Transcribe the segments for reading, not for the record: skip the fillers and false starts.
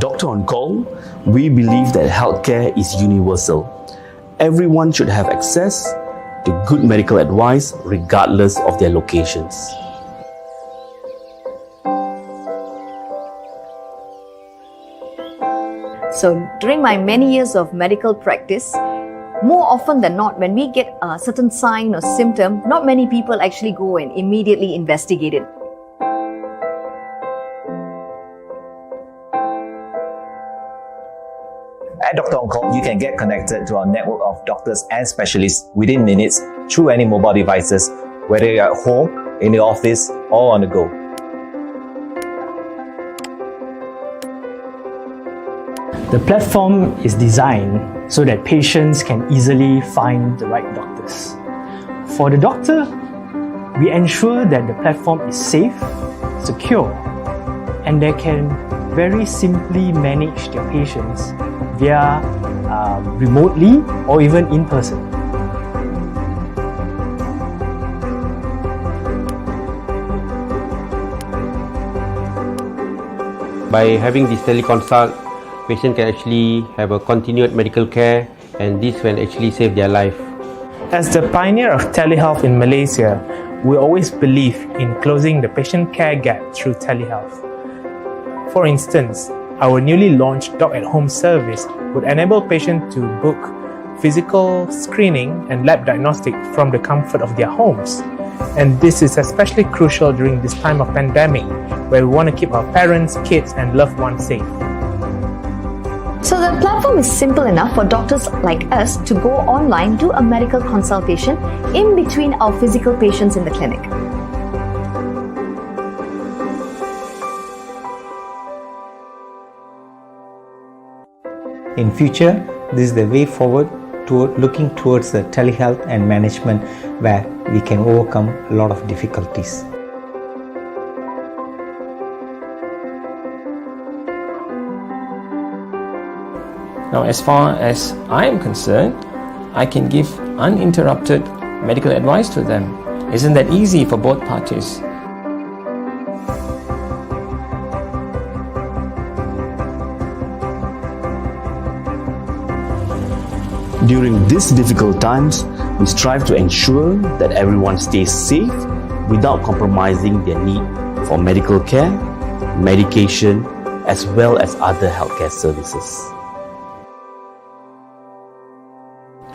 Doctor on Call, we believe that healthcare is universal. Everyone should have access to good medical advice regardless of their locations. So during my many years of medical practice, more often than not, when we get a certain sign or symptom, not many people actually go and immediately investigate it. At Doctor On Call, you can get connected to our network of doctors and specialists within minutes through any mobile devices, whether you're at home, in the office, or on the go. The platform is designed so that patients can easily find the right doctors. For the doctor, we ensure that the platform is safe, secure, and they can very simply manage their patients via remotely or even in person. By having this teleconsult, patient can actually have a continued medical care, and this will actually save their life. As the pioneer of telehealth in Malaysia, we always believe in closing the patient care gap through telehealth. For instance, our newly launched Doc at Home service would enable patients to book physical screening and lab diagnostic from the comfort of their homes. And this is especially crucial during this time of pandemic, where we want to keep our parents, kids, and loved ones safe. So the platform is simple enough for doctors like us to go online, do a medical consultation in between our physical patients in the clinic. In future, this is the way forward toward looking towards the telehealth and management where we can overcome a lot of difficulties. Now, as far as I am concerned, I can give uninterrupted medical advice to them. Isn't that easy for both parties? During these difficult times, we strive to ensure that everyone stays safe without compromising their need for medical care, medication, as well as other healthcare services.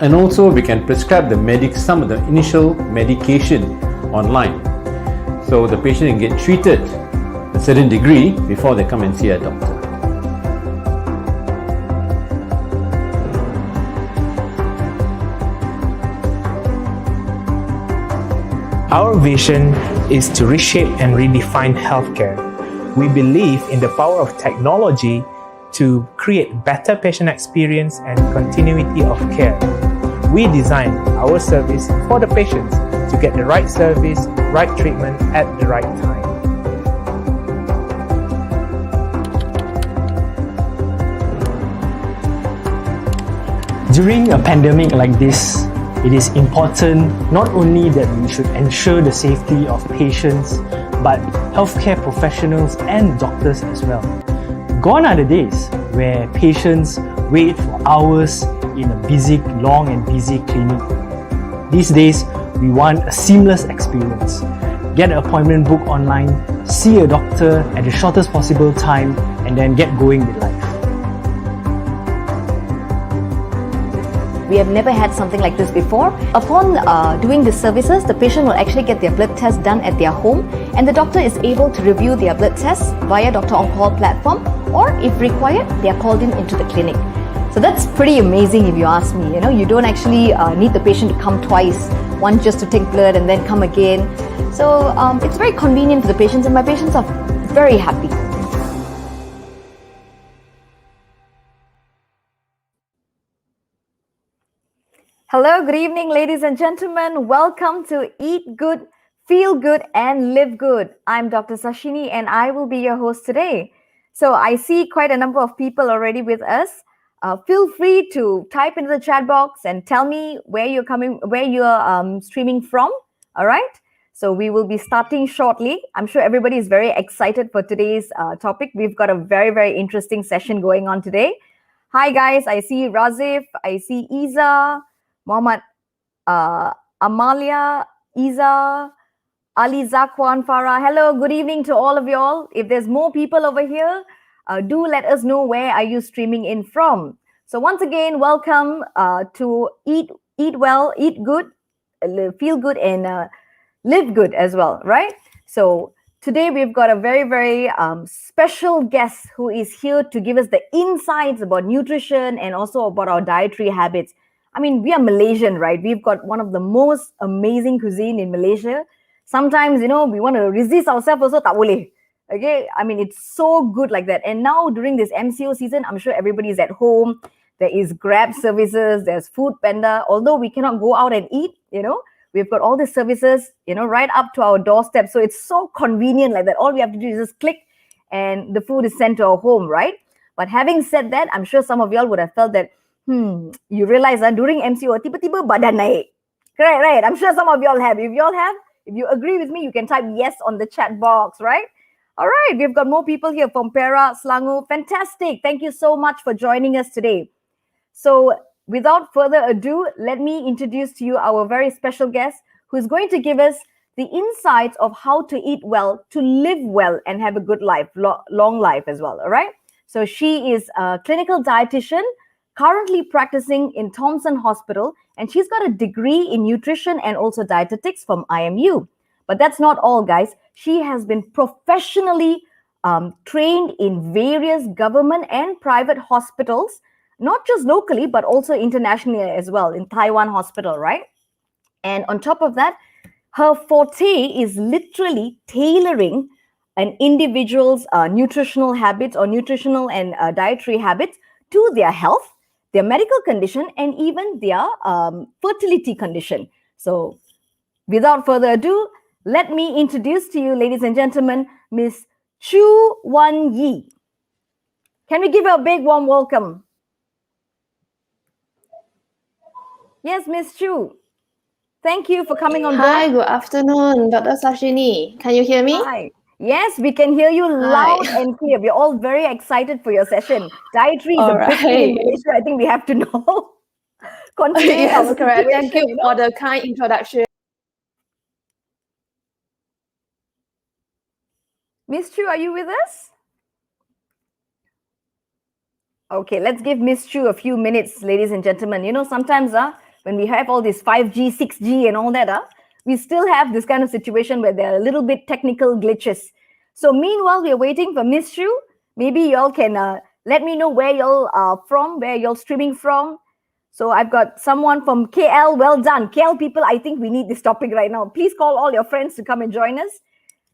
And also we can prescribe some of the initial medication online. So the patient can get treated a certain degree before they come and see a doctor. Our vision is to reshape and redefine healthcare. We believe in the power of technology to create better patient experience and continuity of care. We design our service for the patients to get the right service, right treatment at the right time. During a pandemic like this, it is important not only that we should ensure the safety of patients, but healthcare professionals and doctors as well. Gone are the days where patients wait for hours in a long and busy clinic. These days, we want a seamless experience. Get an appointment booked online, see a doctor at the shortest possible time, and then get going with life. We have never had something like this before. Upon doing the services, the patient will actually get their blood test done at their home, and the doctor is able to review their blood tests via Doctor On Call platform, or if required, they are called into the clinic. So that's pretty amazing if you ask me. You don't actually need the patient to come twice, one just to take blood and then come again. So it's very convenient for the patients, and my patients are very happy. Hello, good evening, ladies and gentlemen. Welcome to Eat Good, Feel Good, and Live Good. I'm Dr. Sashini, and I will be your host today. So I see quite a number of people already with us. Feel free to type into the chat box and tell me where you're streaming from. All right. So we will be starting shortly. I'm sure everybody is very excited for today's topic. We've got a very, very interesting session going on today. Hi guys, I see Razif, I see Iza, Muhammad, Amalia, Iza, Ali Zakwan Farah. Hello, good evening to all of y'all. If there's more people over here, do let us know where are you streaming in from. So once again, welcome to Eat Well, Eat Good, Feel Good, and live good as well, right? So today we've got a very, very special guest who is here to give us the insights about nutrition and also about our dietary habits. I mean, we are Malaysian, right? We've got one of the most amazing cuisine in Malaysia. Sometimes, you know, we want to resist ourselves also, tak boleh. Okay, I mean, it's so good like that. And now during this MCO season, I'm sure everybody's at home. There is Grab services, there's Food Panda. Although we cannot go out and eat, you know, we've got all the services, you know, right up to our doorstep. So it's so convenient like that. All we have to do is just click and the food is sent to our home, right? But having said that, I'm sure some of y'all would have felt that, you realize that during MCO, tiba-tiba badan naik. Correct, right? I'm sure some of y'all have. If y'all have, if you agree with me, you can type yes on the chat box, right? All right, we've got more people here from Perak, Selangor. Fantastic. Thank you so much for joining us today. So without further ado, let me introduce to you our very special guest who is going to give us the insights of how to eat well, to live well, and have a good life, long life as well, all right? So she is a clinical dietitian, currently practicing in Thomson Hospital, and she's got a degree in nutrition and also dietetics from IMU. But that's not all, guys. She has been professionally trained in various government and private hospitals, not just locally, but also internationally as well, in Taiwan Hospital, right? And on top of that, her forte is literally tailoring an individual's nutritional habits or nutritional and dietary habits to their health, their medical condition, and even their fertility condition. So without further ado, let me introduce to you, ladies and gentlemen, Miss Choo Wan Yee. Can we give her a big warm welcome? Yes, Miss Choo. Thank you for coming on board. Hi, good afternoon, Dr. Sashini. Can you hear me? Hi. Yes, we can hear you loud and clear. We're all very excited for your session. Dietary is All a big thing in right. Malaysia. I think we have to know. Considering Yes, our correct. Thank situation, you for the kind introduction. Miss Choo, are you with us? Okay, let's give Miss Choo a few minutes, ladies and gentlemen. You know, sometimes when we have all this 5G, 6G and all that, we still have this kind of situation where there are a little bit technical glitches. So meanwhile, we are waiting for Miss Choo. Maybe y'all can let me know where y'all are from, where y'all streaming from. So I've got someone from KL. Well done. KL people, I think we need this topic right now. Please call all your friends to come and join us.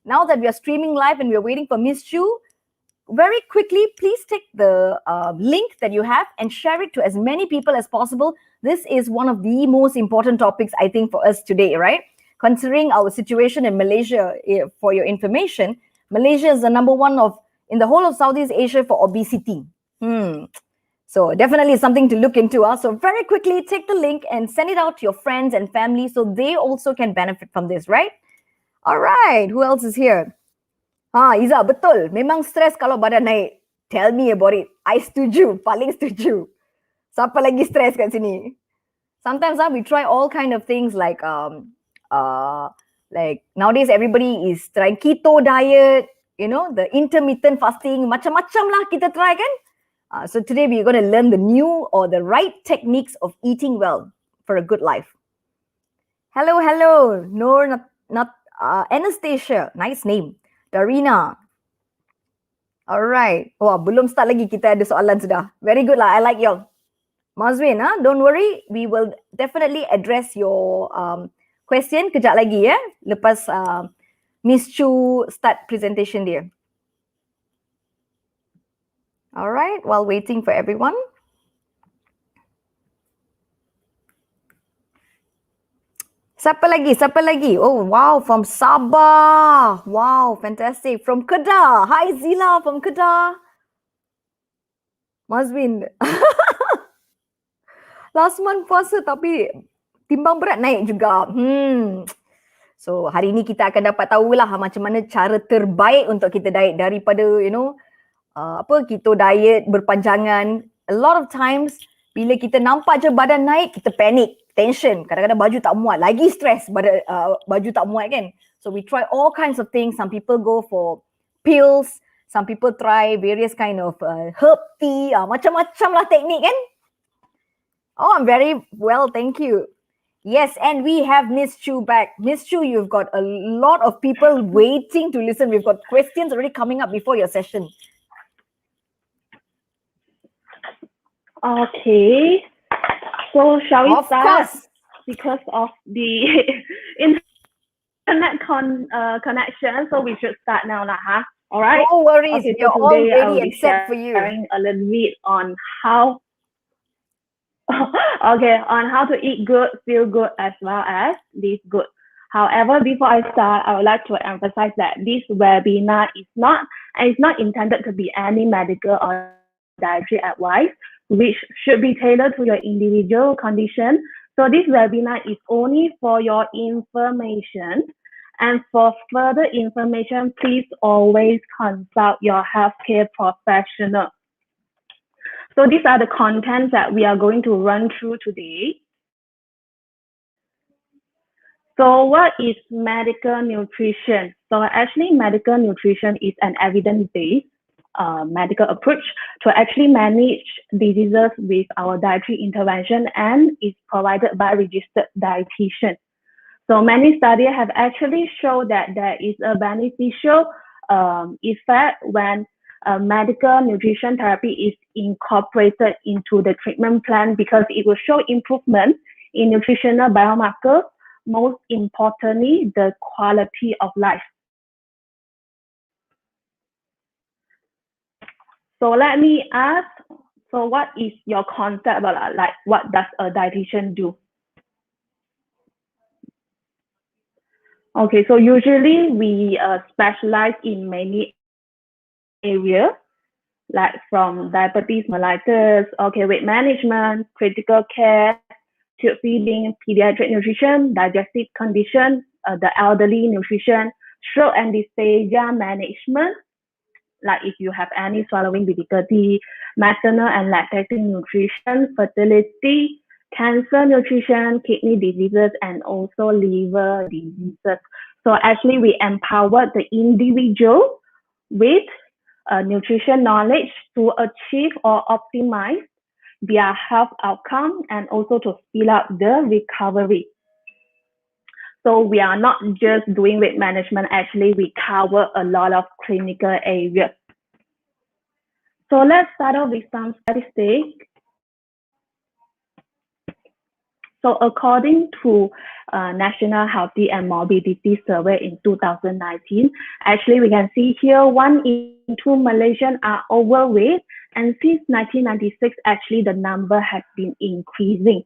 Now that we are streaming live and we're waiting for Miss Choo, very quickly, please take the link that you have and share it to as many people as possible. This is one of the most important topics, I think, for us today, right? Considering our situation in Malaysia, for your information, Malaysia is the number one in the whole of Southeast Asia for obesity. So definitely something to look into. So very quickly, take the link and send it out to your friends and family so they also can benefit from this, right? All right, who else is here? Iza, betul. Memang stres kalau badan naik. Tell me about it. I setuju. Paling setuju. Siapa lagi stres kat sini? Sometimes we try all kind of things like nowadays everybody is trying keto diet, you know, the intermittent fasting, macam-macam lah kita try kan? So today we're going to learn the new or the right techniques of eating well for a good life. Hello, Noor, Anastasia, nice name. Darina. Alright. Wah, belum start lagi kita ada soalan sudah. Very good lah. I like y'all. Mazwin, don't worry. We will definitely address your question kejap lagi ya. Lepas Miss Choo start presentation dia. Alright. While waiting for everyone. Siapa lagi? Oh, wow, from Sabah. Wow, fantastic. From Kedah. Hi, Zila from Kedah. Mazwin. Last month puasa tapi timbang berat naik juga. So hari ni kita akan dapat tahulah macam mana cara terbaik untuk kita diet daripada keto diet berpanjangan. A lot of times bila kita nampak je badan naik, kita panik, tension. Kadang-kadang baju tak muat, lagi stres baju tak muat kan. So we try all kinds of things. Some people go for pills, some people try various kind of herb tea, macam-macam lah teknik kan. Oh, I'm very well, thank you. Yes, and we have Miss Choo back. Miss Choo, you've got a lot of people waiting to listen. We've got questions already coming up before your session. Okay. So shall we Of start? course. Because of the internet connection, so we should start now lah, huh? All right. No worries, Okay, we're so all today I will ready be except for you. sharing a little bit on how on how to eat good, feel good, as well as live good. However, before I start, I would like to emphasize that this webinar is not intended to be any medical or dietary advice, which should be tailored to your individual condition. So this webinar is only for your information. And for further information, please always consult your healthcare professional. So these are the contents that we are going to run through today. So what is medical nutrition? So actually medical nutrition is an evidence-based medical approach to actually manage diseases with our dietary intervention, and is provided by registered dietitian. So many studies have actually shown that there is a beneficial effect when medical nutrition therapy is incorporated into the treatment plan, because it will show improvement in nutritional biomarkers, most importantly, the quality of life. So let me ask, so what is your concept about, like, what does a dietitian do? Okay, so usually we specialize in many areas, like from diabetes mellitus, weight management, critical care, tube feeding, pediatric nutrition, digestive condition, the elderly nutrition, stroke and dysphagia management, like if you have any swallowing difficulty, maternal and lactating nutrition, fertility, cancer nutrition, kidney diseases, and also liver diseases. So actually we empower the individual with nutrition knowledge to achieve or optimize their health outcome, and also to speed up the recovery. So we are not just doing weight management, actually we cover a lot of clinical areas. So let's start off with some statistics. So according to National Healthy and Morbidity Survey in 2019, actually we can see here 1 in 2 Malaysians are overweight, and since 1996, actually the number has been increasing.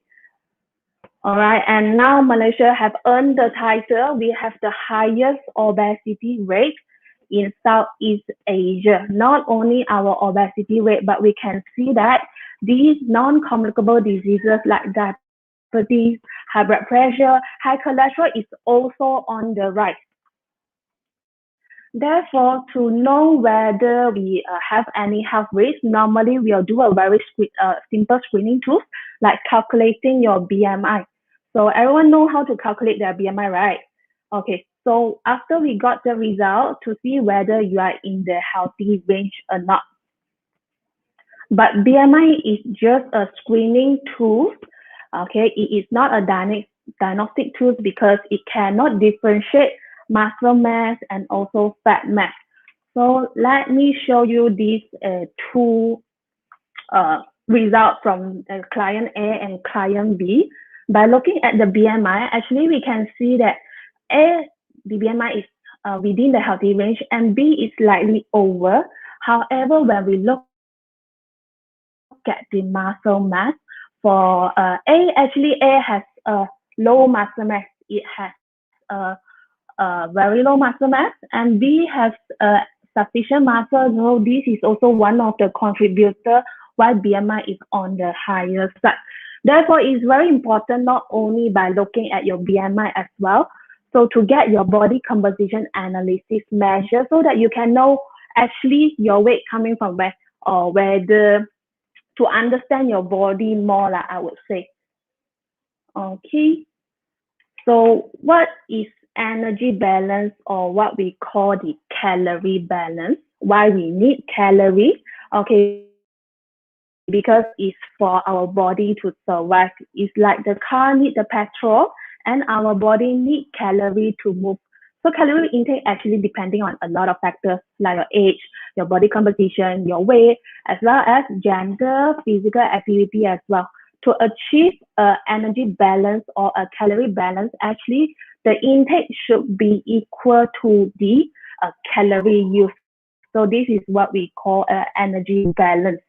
All right, and now Malaysia have earned the title, we have the highest obesity rate in Southeast Asia. Not only our obesity rate, but we can see that these non-communicable diseases like diabetes, high blood pressure, high cholesterol is also on the rise. Therefore, to know whether we have any health risk, normally we'll do a very simple screening tool, like calculating your BMI. So everyone know how to calculate their BMI, right? Okay, so after we got the result to see whether you are in the healthy range or not. But BMI is just a screening tool. Okay, it is not a diagnostic tool because it cannot differentiate muscle mass and also fat mass. So let me show you these two results from client A and client B. By looking at the BMI, actually we can see that A, the BMI is within the healthy range, and B is slightly over. However, when we look at the muscle mass, for A, actually A has a low muscle mass. It has very low muscle mass, and B has sufficient muscle. So this is also one of the contributors why BMI is on the higher side. Therefore, it's very important not only by looking at your BMI as well. So to get your body composition analysis measure so that you can know actually your weight coming from where, or whether to understand your body more, like I would say. Okay. So what is energy balance, or what we call the calorie balance? Why we need calories? Okay, because it's for our body to survive. It's like the car needs the petrol and our body needs calorie to move. So calorie intake actually depending on a lot of factors like your age, your body composition, your weight, as well as gender, physical activity as well. To achieve an energy balance or a calorie balance, actually the intake should be equal to the calorie use. So this is what we call an energy balance.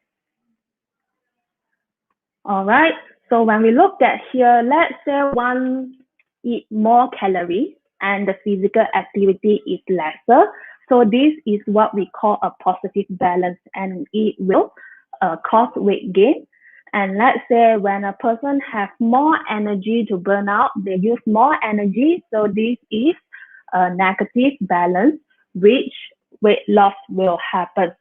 All right. So when we look at here, let's say one eat more calories and the physical activity is lesser. So this is what we call a positive balance, and it will cause weight gain. And let's say when a person has more energy to burn out, they use more energy. So this is a negative balance, which weight loss will happen.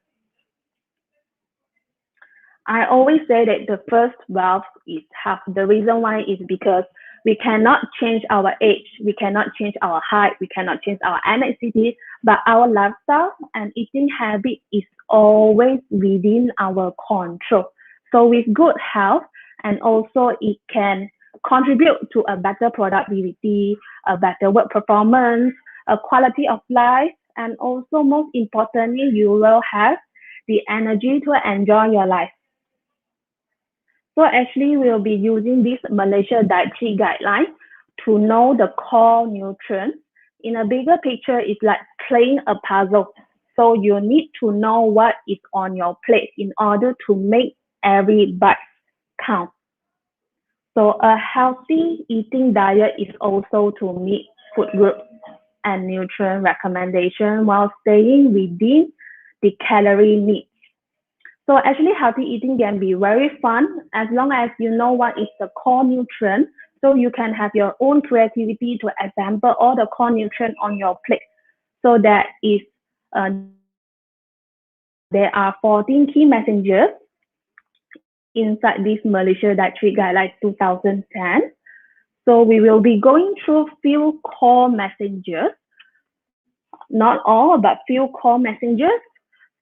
I always say that the first wealth is health. The reason why is because we cannot change our age, we cannot change our height, we cannot change our ethnicity, but our lifestyle and eating habit is always within our control. So with good health, and also it can contribute to a better productivity, a better work performance, a quality of life, and also most importantly, you will have the energy to enjoy your life. So actually, we'll be using this Malaysian Dietary Guidelines to know the core nutrients. In a bigger picture, it's like playing a puzzle. So you need to know what is on your plate in order to make every bite count. So a healthy eating diet is also to meet food group and nutrient recommendation while staying within the calorie need. So actually healthy eating can be very fun as long as you know what is the core nutrient. So you can have your own creativity to assemble all the core nutrients on your plate. So that is, there are 14 key messengers inside this Malaysia Dietary Guidelines 2010. So we will be going through few core messengers, not all, but few core messengers.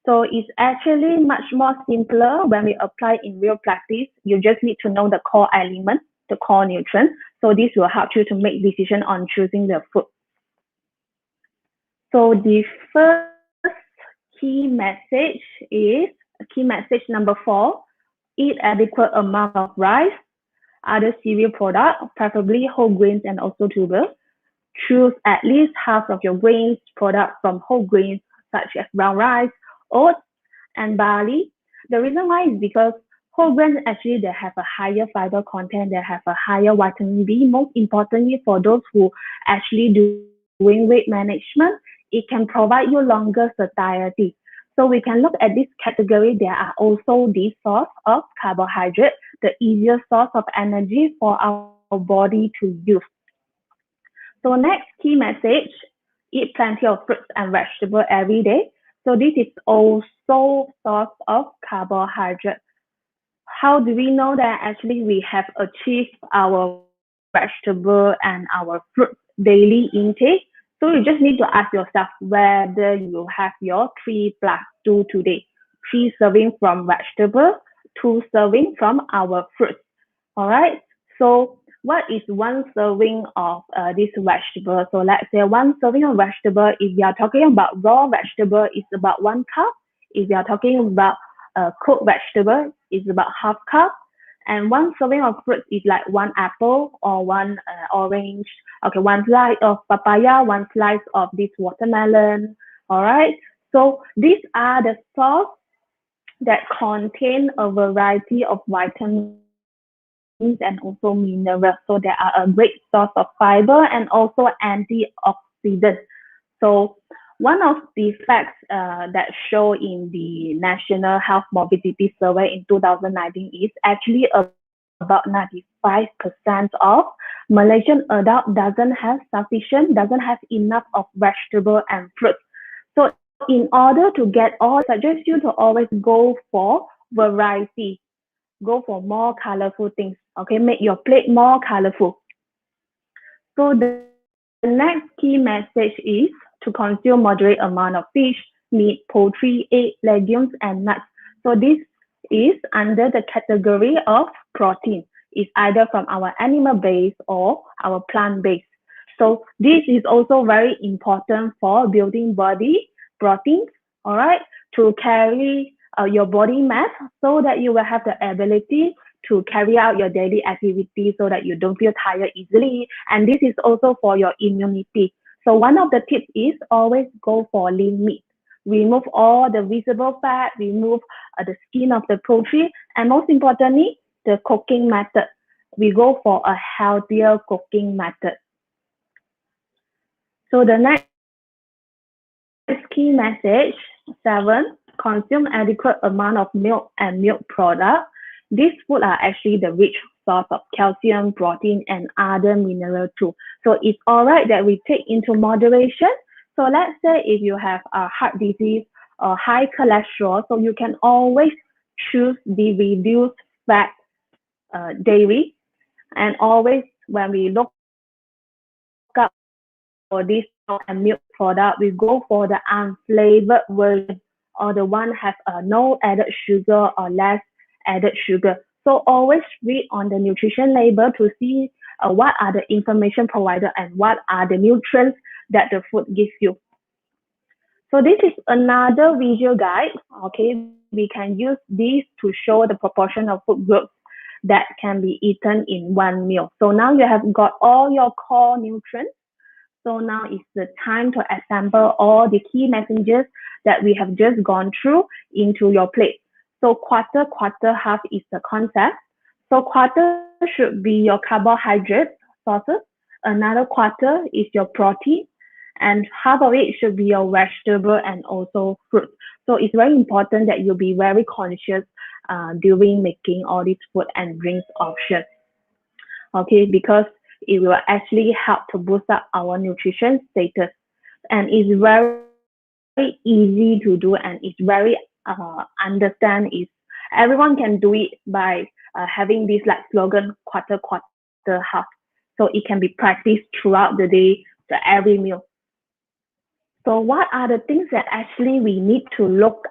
So it's actually much more simpler when we apply in real practice. You just need to know the core element, the core nutrient. So this will help you to make decision on choosing the food. So the first key message is key message number 4. Eat adequate amount of rice, other cereal products, preferably whole grains and also tubers. Choose at least half of your grains products from whole grains such as brown rice, oats, and barley. The reason why is because whole grains actually they have a higher fiber content, they have a higher vitamin B. Most importantly, for those who actually doing weight management, it can provide you longer satiety. So we can look at this category. There are also the source of carbohydrate, the easiest source of energy for our body to use. So next key message, eat plenty of fruits and vegetables every day. So this is also source of carbohydrate. How do we know that actually we have achieved our vegetable and our fruit daily intake? So you just need to ask yourself whether you have your 3+2 today. 3 serving from vegetable, 2 serving from our fruits. All right. So what is 1 serving of this vegetable? So let's say 1 serving of vegetable, if you are talking about raw vegetable, it's about 1 cup. If you are talking about cooked vegetable, it's about half cup. And 1 serving of fruit is like 1 apple or 1 orange. Okay, 1 slice of papaya, 1 slice of this watermelon. All right. So these are the sources that contain a variety of vitamins and also minerals. So they are a great source of fiber and also antioxidants. So one of the facts that show in the National Health Morbidity Survey in 2019 is actually about 95% of Malaysian adult doesn't have enough of vegetable and fruit. So in order to get all, I suggest you to always go for variety. Go for more colorful things. Okay, make your plate more colorful. So the next key message is to consume moderate amount of fish, meat, poultry, egg, legumes, and nuts. So this is under the category of protein. It's either from our animal base or our plant base. So this is also very important for building body proteins, all right, to carry your body mass so that you will have the ability to carry out your daily activities so that you don't feel tired easily. And this is also for your immunity. So one of the tips is always go for lean meat. Remove all the visible fat, remove the skin of the poultry, and most importantly, the cooking method. We go for a healthier cooking method. So the next key message, 7, consume adequate amount of milk and milk products. These foods are actually the rich source of calcium, protein, and other minerals too. So it's all right that we take into moderation. So let's say if you have a heart disease or high cholesterol, so you can always choose the reduced fat dairy. And always when we look up for this milk and milk product, we go for the unflavored version or the one have no added sugar or less added sugar. So always read on the nutrition label to see what are the information provided and what are the nutrients that the food gives you. So this is another visual guide. Okay, we can use this to show the proportion of food groups that can be eaten in one meal. So now you have got all your core nutrients. So now is the time to assemble all the key messengers that we have just gone through into your plate. So quarter, half is the concept. So quarter should be your carbohydrate sources. Another quarter is your protein. And half of it should be your vegetable and also fruit. So it's very important that you be very conscious during making all these food and drinks options. Okay, because it will actually help to boost up our nutrition status. And it's very easy to do and it's very understand is everyone can do it by having this like slogan quarter, half. So it can be practiced throughout the day to every meal. So what are the things that actually we need to look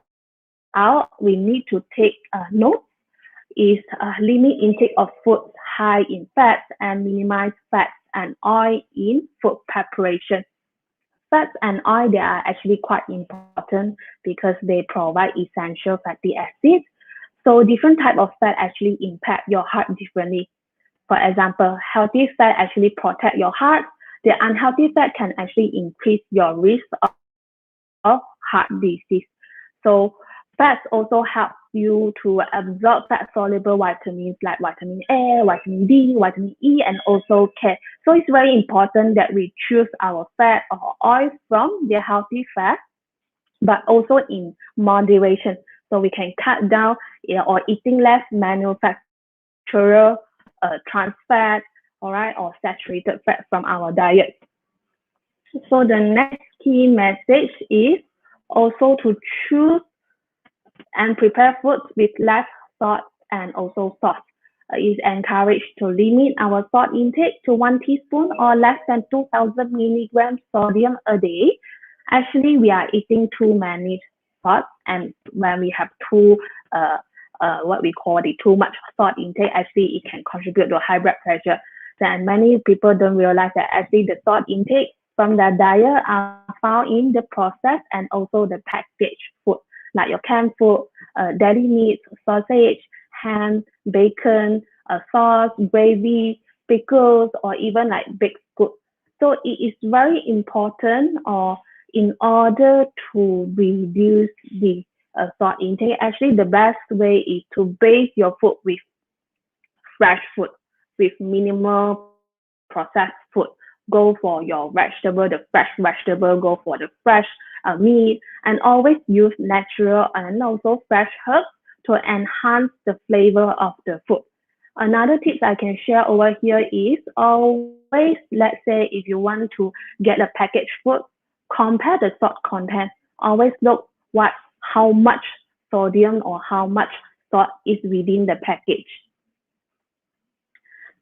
out, we need to take note is limit intake of food high in fats and minimize fats and oil in food preparation. Fats and oil, they are actually quite important because they provide essential fatty acids. So different type of fat actually impact your heart differently. For example, healthy fat actually protect your heart. The unhealthy fat can actually increase your risk of heart disease. So fats also help you to absorb fat-soluble vitamins like vitamin A, vitamin D, vitamin E, and also K. So it's very important that we choose our fat or oil from the healthy fat, but also in moderation. So we can cut down or eating less manufacturer trans fat, all right, or saturated fat from our diet. So the next key message is also to choose and prepare foods with less salt and also sauce. It's encouraged to limit our salt intake to 1 teaspoon or less than 2,000 milligrams sodium a day. Actually, we are eating too many salt, and when we have what we call the too much salt intake, actually it can contribute to high blood pressure. And many people don't realize that actually the salt intake from their diet are found in the processed and also the packaged food, like your canned food, dairy meat, sausage, ham, bacon, sauce, gravy, pickles, or even like baked goods. So it is very important, or in order to reduce the salt intake, actually the best way is to base your food with fresh food, with minimal processed food. Go for your vegetable, the fresh vegetable, go for the fresh meat, and always use natural and also fresh herbs to enhance the flavor of the food. Another tips I can share over here is always, let's say if you want to get a packaged food, compare the salt content. Always look how much sodium or how much salt is within the package.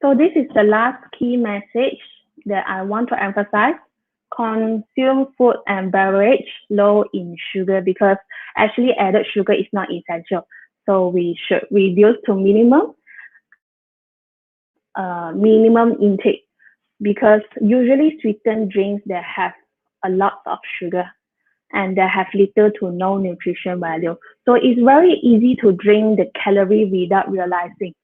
So this is the last key message that I want to emphasize. Consume food and beverage low in sugar, because actually added sugar is not essential. So we should reduce to minimum intake, because usually sweetened drinks that have a lot of sugar and they have little to no nutrition value. So it's very easy to drink the calorie without realizing.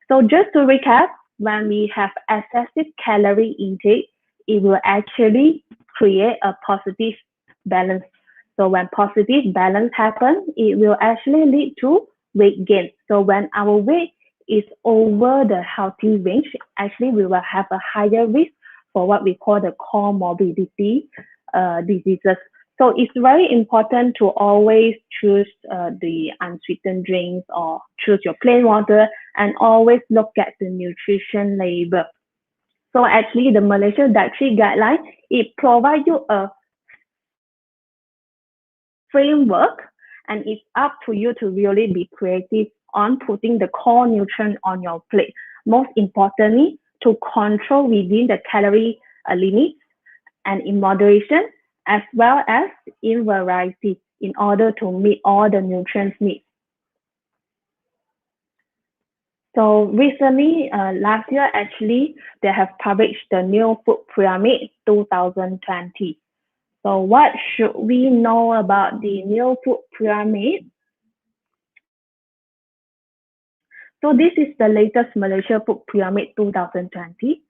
So just to recap, when we have excessive calorie intake, it will actually create a positive balance. So when positive balance happens, it will actually lead to weight gain. So when our weight is over the healthy range, actually we will have a higher risk for what we call the comorbidity diseases. So it's very important to always choose the unsweetened drinks or choose your plain water, and always look at the nutrition label. So actually the Malaysian Dietary Guidelines, it provides you a framework, and it's up to you to really be creative on putting the core nutrient on your plate. Most importantly, to control within the calorie limits and in moderation, as well as in variety, in order to meet all the nutrients needs. So recently, last year, actually, they have published the new food pyramid 2020. So what should we know about the new food pyramid? So this is the latest Malaysia Food Pyramid 2020.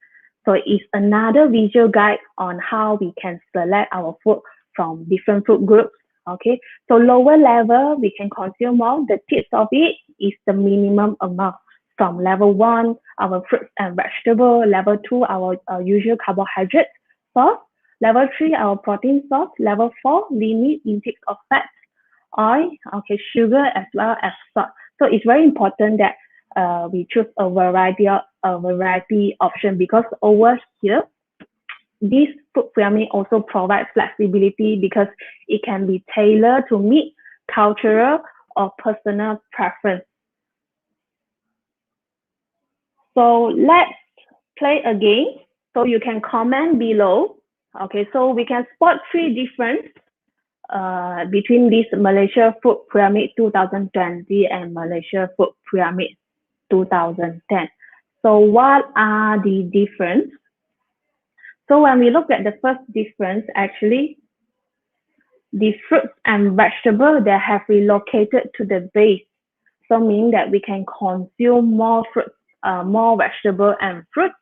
So it's another visual guide on how we can select our food from different food groups. Okay, so lower level, we can consume more. The tips of it is the minimum amount. From level 1, our fruits and vegetables. Level 2, our usual carbohydrate source. Level 3, our protein source. Level 4, limit intake of fat, oil, okay, sugar, as well as salt. So it's very important that we choose a variety option, because over here, this food pyramid also provides flexibility, because it can be tailored to meet cultural or personal preference. So let's play a game. So you can comment below. Okay, so we can spot 3 differences between this Malaysia Food Pyramid 2020 and Malaysia Food Pyramid 2010. So what are the differences? So when we look at the first difference, actually, the fruits and vegetables that have relocated to the base. So meaning that we can consume more fruits, more vegetable and fruits,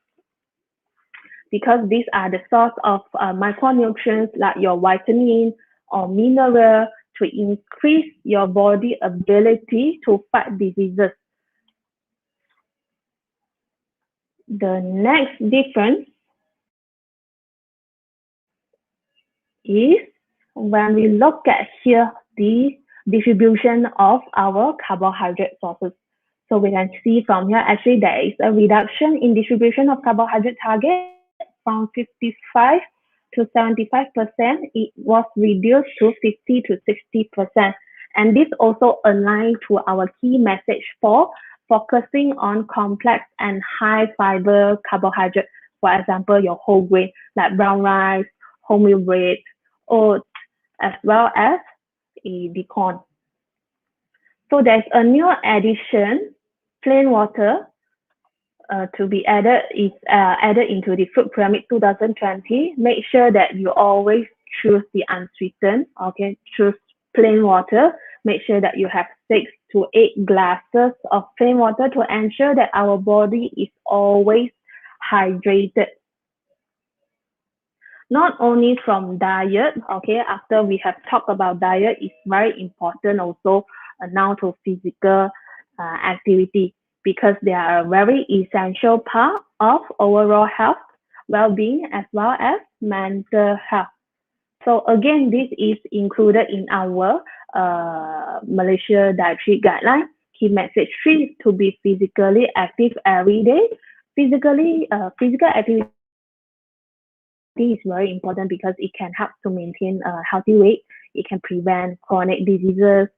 because these are the source of micronutrients like your vitamin or mineral, to increase your body ability to fight diseases. The next difference is when we look at here the distribution of our carbohydrate sources. So we can see from here, actually there is a reduction in distribution of carbohydrate target from 55 to 75%. It was reduced to 50 to 60%. And this also aligns to our key message for focusing on complex and high fiber carbohydrates. For example, your whole grain like brown rice, wholemeal bread, oats, as well as the corn. So there's a new addition, plain water, to be added into the Food Pyramid 2020. Make sure that you always choose the unsweetened. Okay, choose plain water. Make sure that you have 6 to 8 glasses of plain water to ensure that our body is always hydrated. Not only from diet, okay, after we have talked about diet, it's very important also now to physical activity, because they are a very essential part of overall health, well-being, as well as mental health. So again, this is included in our Malaysia Dietary Guidelines. key message 3 is to be physically active every day. Physical activity is very important because it can help to maintain a healthy weight. It can prevent chronic diseases,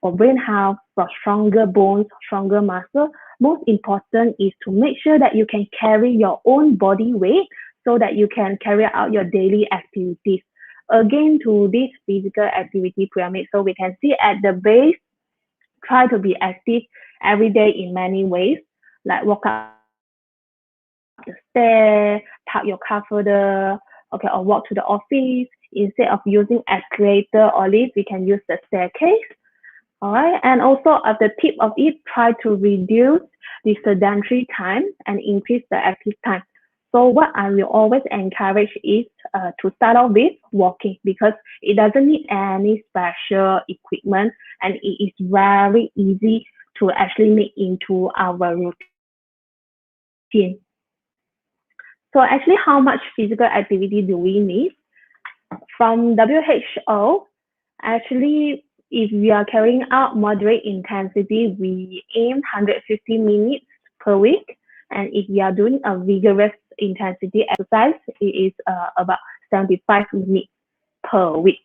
for brain health, for stronger bones, stronger muscle. Most important is to make sure that you can carry your own body weight so that you can carry out your daily activities. Again, to this physical activity pyramid, so we can see at the base, try to be active every day in many ways, like walk up the stairs, park your car further, okay, or walk to the office. Instead of using escalator or lift, we can use the staircase. All right, and also at the tip of it, try to reduce the sedentary time and increase the active time. So what I will always encourage is to start off with walking, because it doesn't need any special equipment and it is very easy to actually make into our routine. So actually, how much physical activity do we need? From WHO, actually, if we are carrying out moderate intensity, we aim 150 minutes per week. And if we are doing a vigorous intensity exercise, it is about 75 minutes per week.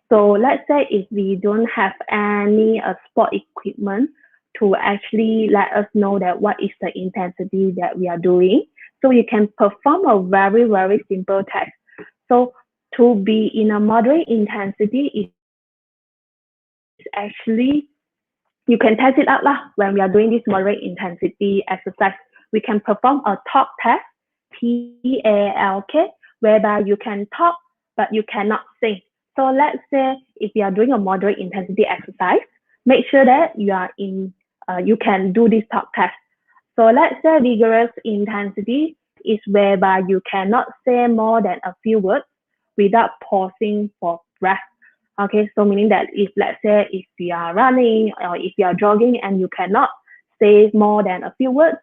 So let's say if we don't have any sport equipment to actually let us know that what is the intensity that we are doing, so you can perform a very, very simple test. So to be in a moderate intensity is actually, you can test it out when we are doing this moderate intensity exercise. We can perform a talk test, TALK, whereby you can talk, but you cannot sing. So let's say if you are doing a moderate intensity exercise, make sure that you are in, you can do this talk test. So let's say vigorous intensity is whereby you cannot say more than a few words without pausing for breath. Okay, so meaning that if, let's say, if you are running or if you are jogging and you cannot say more than a few words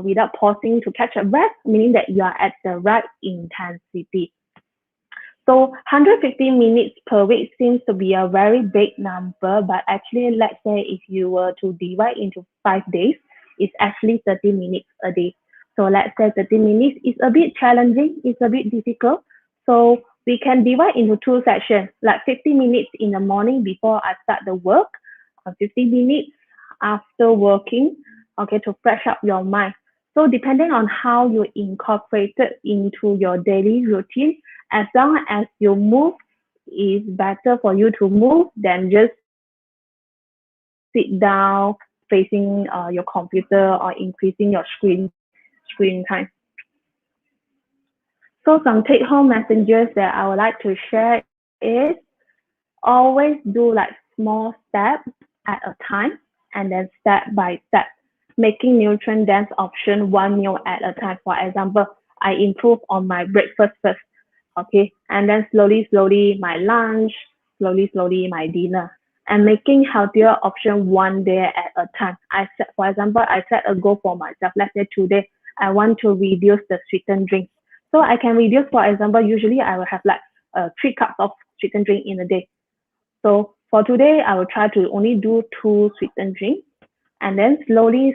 without pausing to catch a breath, meaning that you are at the right intensity. So 150 minutes per week seems to be a very big number, but actually, let's say if you were to divide into 5 days, it's actually 30 minutes a day. So let's say 30 minutes is a bit challenging, it's a bit difficult. So we can divide into 2 sessions, like 50 minutes in the morning before I start the work, 50 minutes after working, okay, to fresh up your mind. So depending on how you incorporate it into your daily routine, as long as you move, it's better for you to move than just sit down facing your computer or increasing your screen time. So some take-home messages that I would like to share is always do like small steps at a time and then step by step, making nutrient-dense option 1 meal at a time. For example, I improve on my breakfast first, okay, and then slowly my lunch, slowly my dinner, and making healthier option 1 day at a time. For example, I set a goal for myself. Let's say today I want to reduce the sweetened drinks. So I can reduce, for example, usually I will have like 3 cups of sweetened drink in a day. So for today, I will try to only do 2 sweetened drinks, and then slowly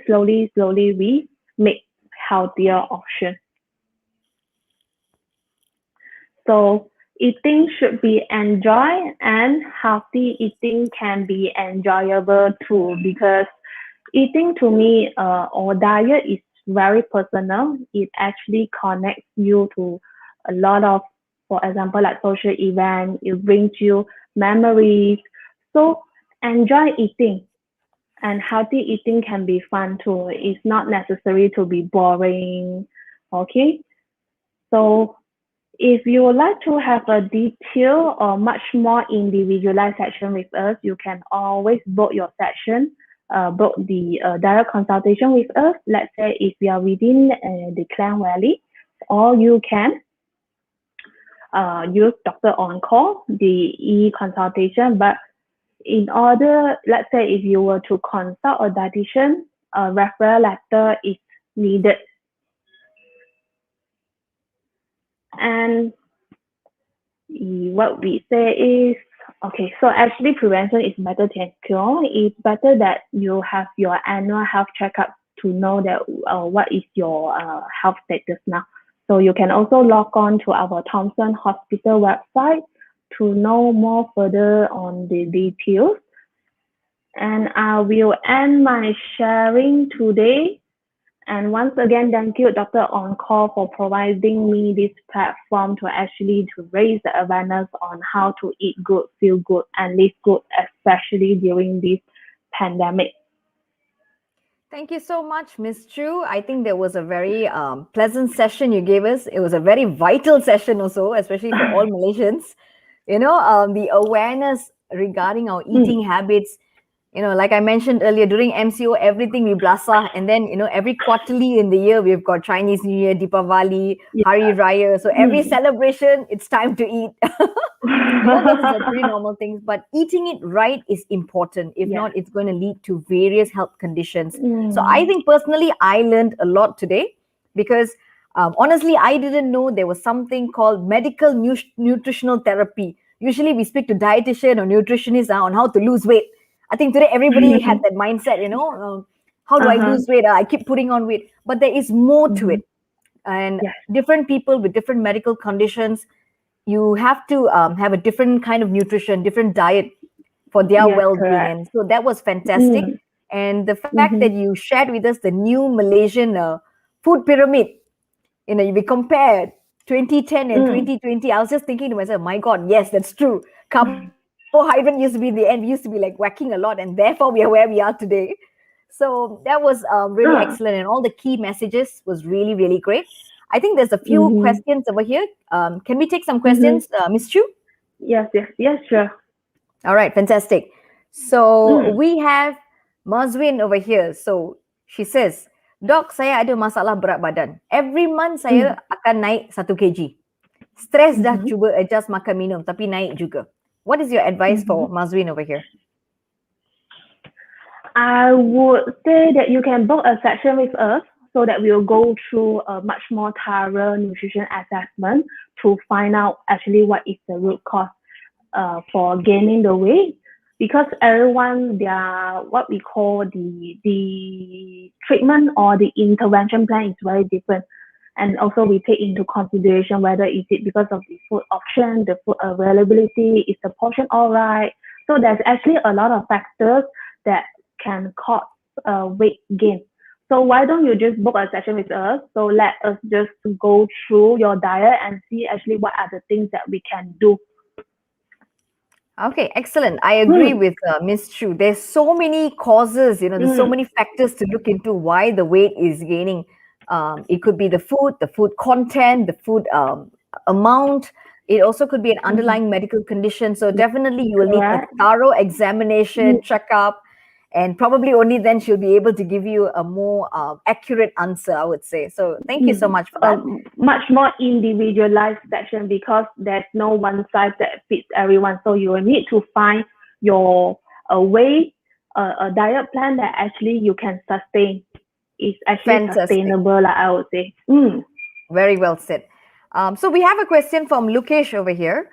we make healthier option. So eating should be enjoyed, and healthy eating can be enjoyable too, because eating to me or diet is very personal. It actually connects you to a lot of, for example, like social events. It brings you memories. So enjoy eating, and healthy eating can be fun too. It's not necessary to be boring. Okay, so if you would like to have a detailed or much more individualized session with us, you can always book your session, book the direct consultation with us. Let's say if you are within the Klang Valley, or you can use Dr. On Call, the e-consultation. But in order, let's say if you were to consult a dietitian, a referral letter is needed. And what we say is Okay, so actually prevention is better than cure. It's better that you have your annual health checkup to know that what is your health status now. So you can also log on to our Thomson Hospital website to know more further on the details. And I will end my sharing today. And once again, thank you, Dr. On Call, for providing me this platform to raise the awareness on how to eat good, feel good, and live good, especially during this pandemic. Thank you so much, Ms. Choo. I think there was a very pleasant session you gave us. It was a very vital session also, especially for all Malaysians. The awareness regarding our eating habits. Like I mentioned earlier, during MCO, everything we blasa, and then every quarterly in the year we've got Chinese New Year, Deepavali, Hari Raya. So every celebration, it's time to eat. Those are pretty normal things, but eating it right is important. If not, it's going to lead to various health conditions. So I think personally, I learned a lot today because honestly, I didn't know there was something called medical nutritional therapy. Usually we speak to dietitian or nutritionist on how to lose weight. I think today everybody had that mindset, how do I lose weight? I keep putting on weight. But there is more to it. And different people with different medical conditions, you have to have a different kind of nutrition, different diet for their well-being. Correct. And so that was fantastic. And the fact that you shared with us the new Malaysian food pyramid, we compared 2010 and 2020. I was just thinking to myself, my God, yes, that's true. Carbohydrate used to be the end. We used to be like whacking a lot, and therefore we are where we are today. So that was really excellent, and all the key messages was really, really great. I think there's a few questions over here. Can we take some questions, Ms. Choo? Yes, sure. All right, fantastic. So we have Mazwin over here. So she says, Dok, saya ada masalah berat badan. Every month saya akan naik 1 kg. Stres dah cuba adjust makan minum, tapi naik juga. What is your advice for Mazwin over here? I would say that you can book a session with us so that we'll go through a much more thorough nutrition assessment to find out actually what is the root cause for gaining the weight. Because everyone, what we call the treatment or the intervention plan is very different. And also we take into consideration whether is it because of the food option, the food availability, is the portion all right. So there's actually a lot of factors that can cause weight gain. So why don't you just book a session with us? So let us just go through your diet and see actually what are the things that we can do. Okay, excellent. I agree with Ms. Choo. There's so many causes, there's so many factors to look into why the weight is gaining. It could be the food content, the food amount. It also could be an underlying medical condition. So definitely you will need a thorough examination, checkup, and probably only then she'll be able to give you a more accurate answer, I would say. So thank you so much for that. Much more individualized session because there's no one size that fits everyone. So you will need to find your way, a diet plan that actually you can sustain. It's actually sustainable, I would say. Very well said. So we have a question from Lukesh over here.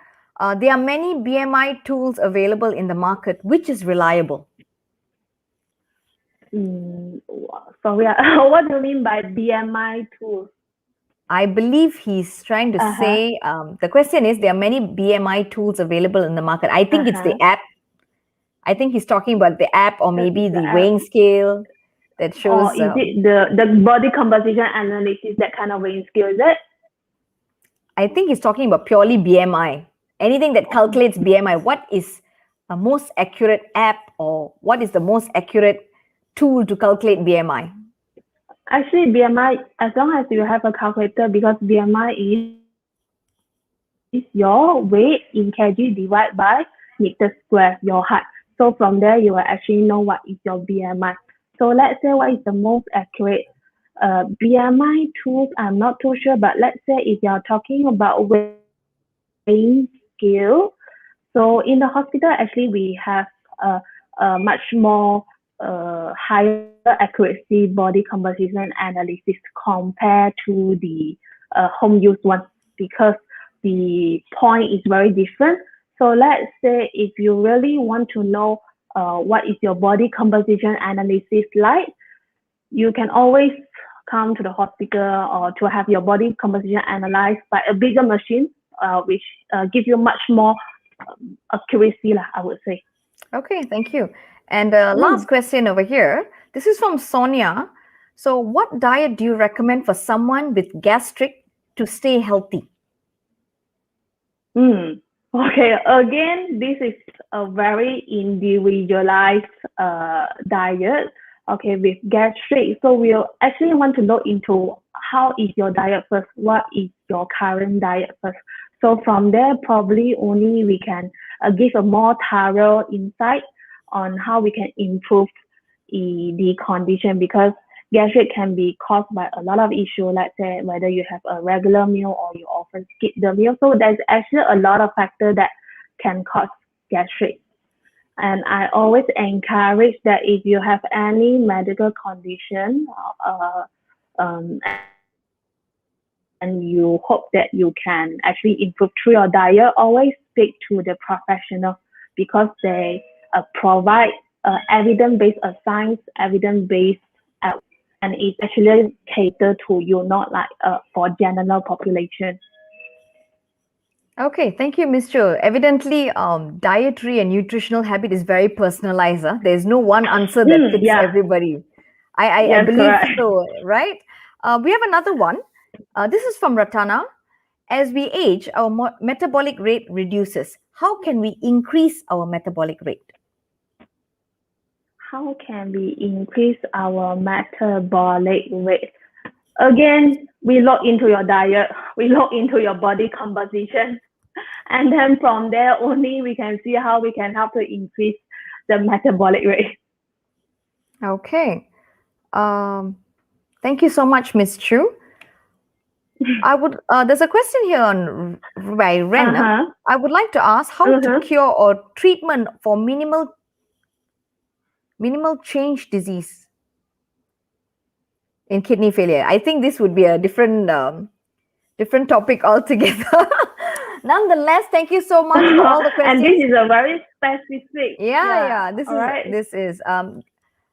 There are many BMI tools available in the market. Which is reliable? Sorry, what do you mean by BMI tools? I believe he's trying to say, the question is, there are many BMI tools available in the market. I think it's the app. I think he's talking about the app or maybe the weighing scale that shows. Or is it the body composition analysis, that kind of weighing scale, is it? I think he's talking about purely BMI. Anything that calculates BMI. What is the most accurate app or what is the most accurate tool to calculate BMI? Actually, BMI, as long as you have a calculator, because BMI is your weight in kg divided by meter square, your height. So from there, you will actually know what is your BMI. So let's say what is the most accurate BMI tools. I'm not too sure, but let's say if you're talking about weighing scale. So in the hospital, actually, we have a much more higher accuracy body composition analysis compared to the home use one, because the point is very different. So let's say if you really want to know what is your body composition analysis like, you can always come to the hospital or to have your body composition analyzed by a bigger machine, which gives you much more accuracy, I would say. Okay, thank you. And last question over here. This is from Sonia. So what diet do you recommend for someone with gastric to stay healthy? Okay, again, this is a very individualized diet, okay, with gastric. So we'll actually want to look into how is your diet first, what is your current diet first. So from there, probably only we can give a more thorough insight on how we can improve the condition, because gastric can be caused by a lot of issues, let's say whether you have a regular meal or you often skip the meal. So there's actually a lot of factors that can cause gastric. And I always encourage that if you have any medical condition and you hope that you can actually improve through your diet, always speak to the professional, because they provide evidence-based science, evidence-based, and it actually cater to you, not like for general population. Okay, thank you, Ms. Choo. Evidently, dietary and nutritional habit is very personalized. There's no one answer that fits everybody. I believe correct. So, right? We have another one. This is from Ratana. As we age, our metabolic rate reduces. How can we increase our metabolic rate? How can we increase our metabolic rate? Again, we look into your diet, we look into your body composition, and then from there only we can see how we can help to increase the metabolic rate. Okay. Thank you so much, Ms. Choo. There's a question here by Ren. I would like to ask how to cure or treatment for minimal change disease in kidney failure. I think this would be a different topic altogether. Nonetheless, thank you so much for all the questions. And this is a very specific. This is.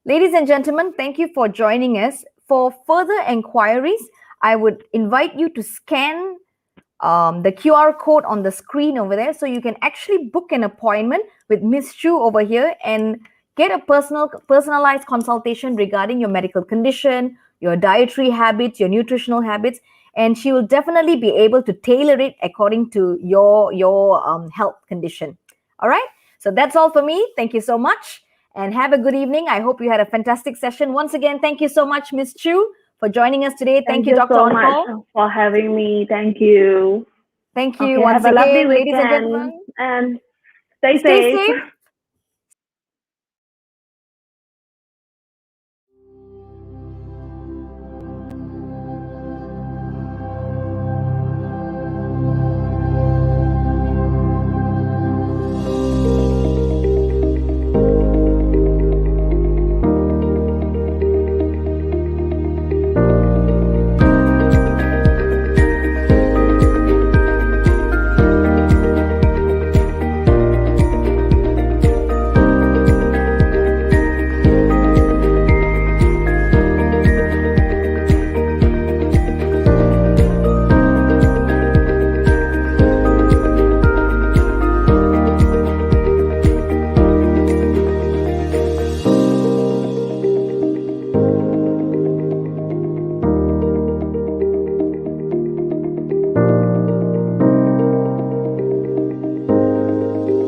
Ladies and gentlemen, thank you for joining us. For further inquiries, I would invite you to scan the QR code on the screen over there, so you can actually book an appointment with Ms. Choo over here and get a personalized consultation regarding your medical condition, your dietary habits, your nutritional habits, and she will definitely be able to tailor it according to your health condition. All right, so that's all for me. Thank you so much and have a good evening. I hope you had a fantastic session. Once again, thank you so much, Ms. Choo, for joining us today. Thank you, Dr. so much for having me. Thank you. Thank you once again, ladies and gentlemen. And stay safe.